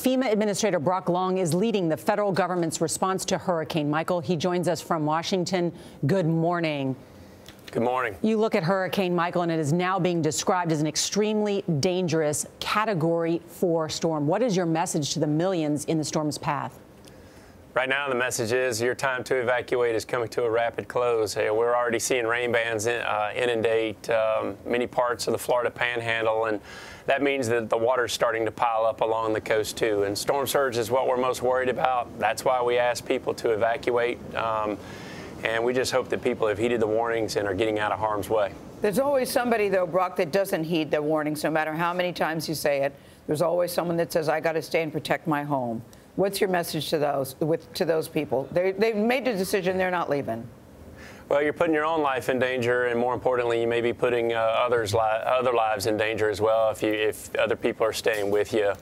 FEMA Administrator Brock Long is leading the federal government's response to Hurricane Michael. He joins us from Washington. Good morning. Good morning. You look at Hurricane Michael, and it is now being described as an extremely dangerous Category 4 storm. What is your message to the millions in the storm's path? Right now, the message is your time to evacuate is coming to a rapid close. Hey, we're already seeing rain bands inundate many parts of the Florida Panhandle, and that means that the water's starting to pile up along the coast, too. And storm surge is what we're most worried about. That's why we ask people to evacuate. And we just hope that people have heeded the warnings and are getting out of harm's way. There's always somebody, though, Brock, that doesn't heed the warnings, no matter how many times you say it. There's always someone that says, I got to stay and protect my home. What's your message to those people? They've made the decision, they're not leaving. Well, you're putting your own life in danger, and more importantly, you may be putting other lives in danger as well if other people are staying with you.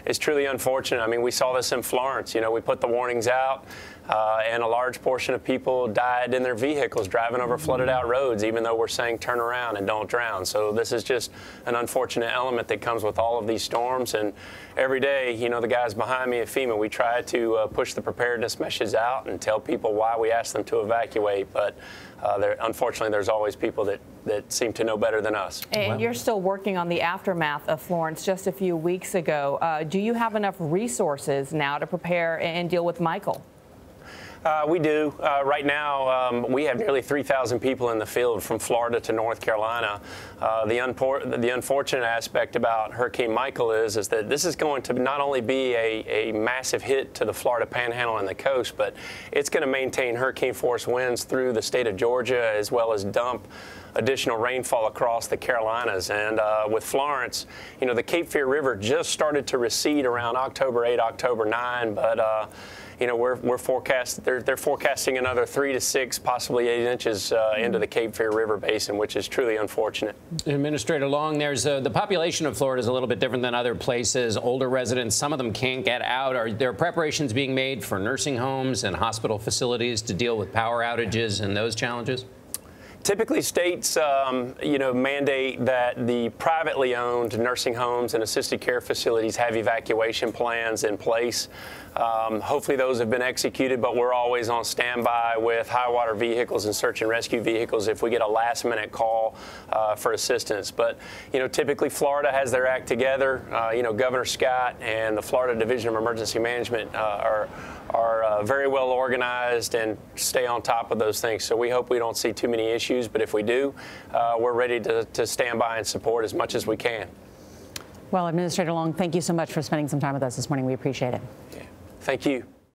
It's truly unfortunate. I mean, we saw this in Florence. You know, we put the warnings out, and a large portion of people died in their vehicles driving over flooded-out roads, even though we're saying turn around and don't drown. So this is just an unfortunate element that comes with all of these storms. And every day, you know, the guys behind me at FEMA, we try to push the preparedness message out and tell people why we ask them to evacuate. But unfortunately, there's always people that seem to know better than us. And you're still working on the aftermath of Florence just a few weeks ago. Do you have enough resources now to prepare and deal with Michael? We do. Right now, we have nearly 3,000 people in the field from Florida to North Carolina. The unfortunate aspect about Hurricane Michael is that this is going to not only be a massive hit to the Florida Panhandle and the coast, but it's going to maintain hurricane force winds through the state of Georgia, as well as dump additional rainfall across the Carolinas. And with Florence, you know, the Cape Fear River just started to recede around October 8, October 9, but you know, they're forecasting another 3 to 6, possibly 8 inches into the Cape Fear River Basin, which is truly unfortunate. Administrator Long, there's the population of Florida is a little bit different than other places. Older residents, some of them can't get out. Are there preparations being made for nursing homes and hospital facilities to deal with power outages and those challenges? Typically, states, you know, mandate that the privately owned nursing homes and assisted care facilities have evacuation plans in place. Hopefully, those have been executed, but we're always on standby with high water vehicles and search and rescue vehicles if we get a last-minute call for assistance. But, you know, typically, Florida has their act together. You know, Governor Scott and the Florida Division of Emergency Management are very well organized and stay on top of those things. So we hope we don't see too many issues, but if we do, we're ready to stand by and support as much as we can. Well, Administrator Long, thank you so much for spending some time with us this morning. We appreciate it. Yeah. Thank you.